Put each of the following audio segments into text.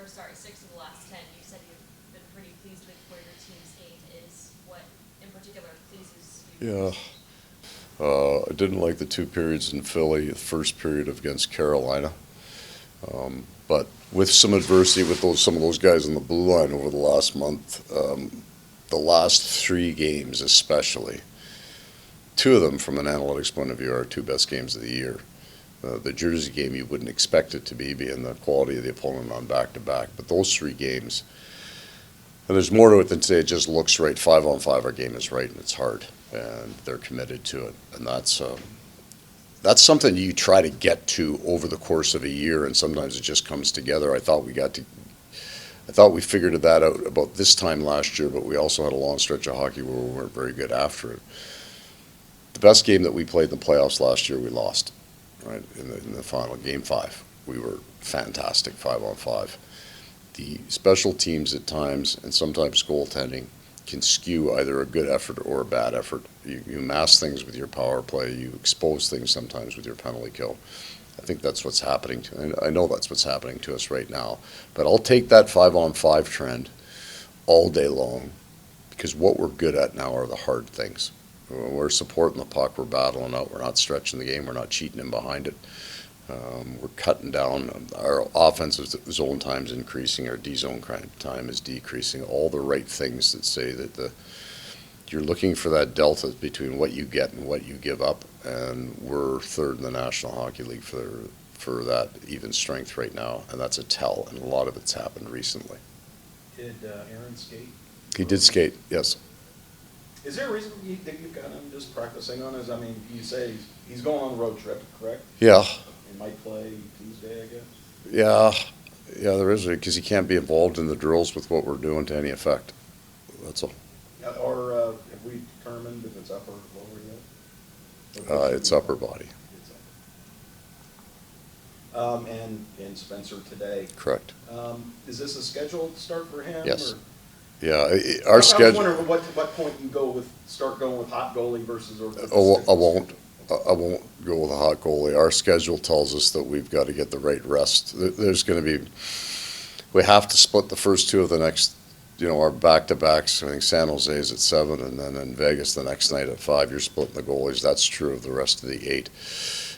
6 of the last 10. You said you've been pretty pleased with where your team's game is. What in particular pleases you? Yeah. I didn't like the 2 periods in Philly, the first period against Carolina. But with some adversity with some of those guys on the blue line over the last month, the last 3 games especially, 2 of them from an analytics point of view are 2 best games of the year. The Jersey game you wouldn't expect it to be, being the quality of the opponent on back-to-back. But those 3 games, and there's more to it than say it just looks right. 5-on-5, our game is right and it's hard, and they're committed to it. And that's something you try to get to over the course of a year, and sometimes it just comes together. I thought we figured that out about this time last year, but we also had a long stretch of hockey where we weren't very good after it. The best game that we played in the playoffs last year, we lost, right, in the final, Game 5. We were fantastic 5-on-5. The special teams at times, and sometimes goaltending, can skew either a good effort or a bad effort. You mask things with your power play. You expose things sometimes with your penalty kill. I think that's what's happening I know that's what's happening to us right now. But I'll take that 5-on-5 trend all day long, because what we're good at now are the hard things. We're supporting the puck. We're battling out. We're not stretching the game. We're not cheating in behind it. We're cutting down. Our offensive zone time is increasing. Our D-zone time is decreasing. All the right things that say that you're looking for that delta between what you get and what you give up. And we're 3rd in the National Hockey League for that even strength right now. And that's a tell. And a lot of it's happened recently. Did Aaron skate? He did skate, yes. Is there a reason you think you've got him just practicing on his? I mean, you say he's going on a road trip, correct? Yeah. He might play Tuesday, I guess. Yeah, there is, because he can't be involved in the drills with what we're doing to any effect. That's all. Or have we determined if it's upper or lower yet? It's upper body. It's upper. And Spencer today. Correct. Is this a scheduled start for him? Yes. Or? Yeah, our schedule. I was wondering what point you start going with hot goalie versus. I won't go with a hot goalie. Our schedule tells us that we've got to get the right rest. We have to split the first 2 of the next, our back-to-backs. I think San Jose is at 7, and then in Vegas the next night at 5, you're splitting the goalies. That's true of the rest of the 8.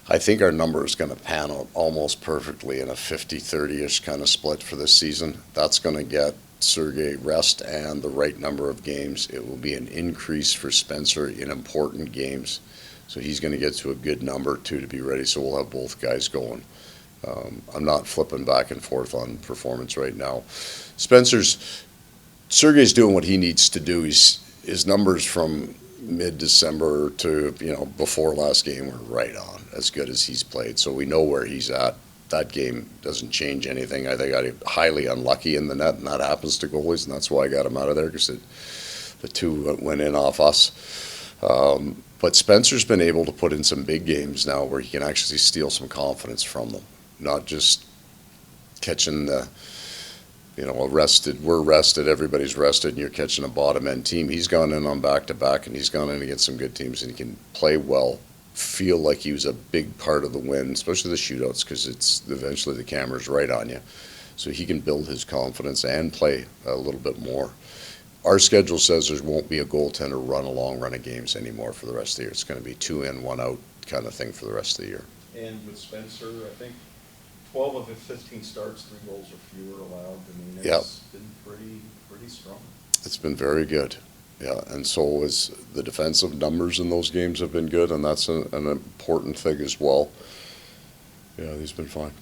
I think our number is going to pan out almost perfectly in a 50-30-ish kind of split for this season. That's going to get Sergei rest and the right number of games. It will be an increase for Spencer in important games. So he's going to get to a good number, too, to be ready. So we'll have both guys going. I'm not flipping back and forth on performance right now. Sergei's doing what he needs to do. His numbers from mid-December to, before last game were right on, as good as he's played. So we know where he's at. That game doesn't change anything. I think I got highly unlucky in the net, and that happens to goalies, and that's why I got him out of there, because the 2 went in off us. But Spencer's been able to put in some big games now where he can actually steal some confidence from them, not just catching we're rested, everybody's rested, and you're catching a bottom-end team. He's gone in on back-to-back, and he's gone in against some good teams, and he can play well, feel like he was a big part of the win, especially the shootouts, because it's eventually the camera's right on you. So he can build his confidence and play a little bit more. Our schedule says there won't be a goaltender run a long run of games anymore for the rest of the year. It's going to be 2 in, 1 out kind of thing for the rest of the year. And with Spencer, I think 12 of his 15 starts, 3 goals or fewer allowed. I mean, it's been pretty strong. It's been very good. Yeah, and so is the defensive numbers in those games have been good, and that's an important thing as well. Yeah, he's been fine.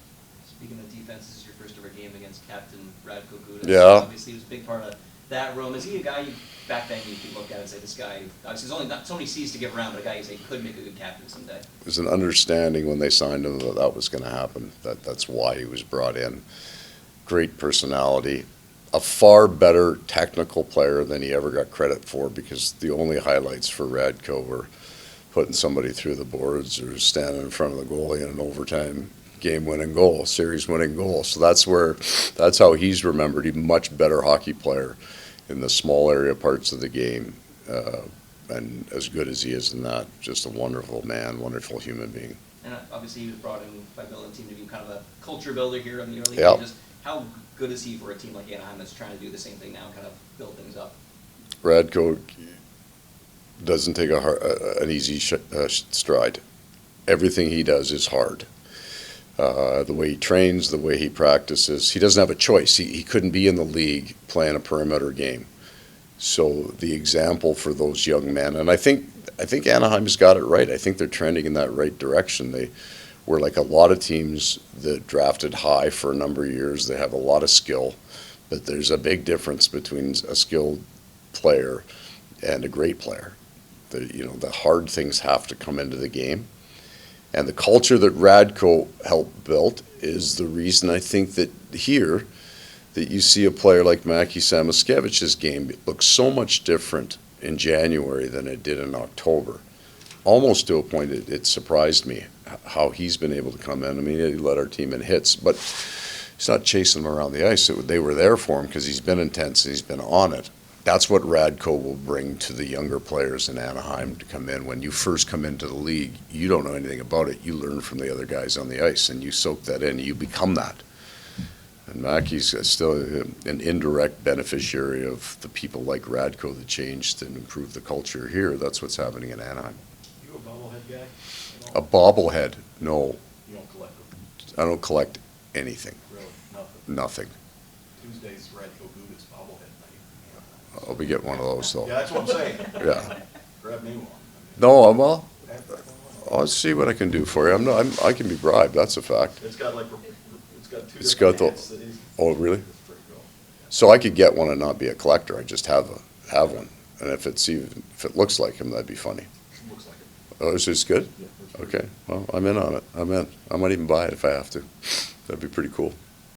Speaking of defense, this is your first ever game against Captain Radko Gudas. Yeah. Obviously, he was a big part of that room. Is he a guy back then you could look at and say, this guy, obviously there's only not so many C's to give around, but a guy you say could make a good captain someday? There's an understanding when they signed him that was going to happen. That's why he was brought in. Great personality. A far better technical player than he ever got credit for, because the only highlights for Radko were putting somebody through the boards or standing in front of the goalie in an overtime game-winning goal, series-winning goal. So that's how he's remembered. He's a much better hockey player in the small area parts of the game, and as good as he is in that, just a wonderful man, wonderful human being. And obviously he was brought in by Bill and team to be kind of a culture builder here in the early Yep. stages. How good is he for a team like Anaheim that's trying to do the same thing now, kind of build things up? Radko doesn't take an easy stride. Everything he does is hard. The way he trains, the way he practices, he doesn't have a choice. He couldn't be in the league playing a perimeter game. So the example for those young men, and I think Anaheim's got it right. I think they're trending in that right direction. They were like a lot of teams that drafted high for a number of years. They have a lot of skill, but there's a big difference between a skilled player and a great player. The hard things have to come into the game. And the culture that Radko helped build is the reason I think that here that you see a player like Mackie Samoskiewicz's game looks so much different in January than it did in October. Almost to a point it surprised me how he's been able to come in. I mean, he led our team in hits, but he's not chasing them around the ice. They were there for him because he's been intense and he's been on it. That's what Radko will bring to the younger players in Anaheim to come in. When you first come into the league, you don't know anything about it. You learn from the other guys on the ice, and you soak that in. You become that. And Mackie's still an indirect beneficiary of the people like Radko that changed and improved the culture here. That's what's happening in Anaheim. You a bobblehead guy? A bobblehead? No. You don't collect them? I don't collect anything. Really? Nothing? Nothing. Tuesday's Radko Gudas bobblehead night. I'll be getting one of those, though. Yeah, that's what I'm saying. Yeah. Grab me one. No, well, I'll see what I can do for you. I can be bribed, that's a fact. It's got like, it's got two It's different got the- hats that he's- Oh, really? It's pretty cool. So I could get one and not be a collector. I just have one. And if it looks like him, that'd be funny. Looks like it. Oh, is this good? Yeah, looks pretty Okay, well, I'm in on it. I'm in. I might even buy it if I have to. That'd be pretty cool.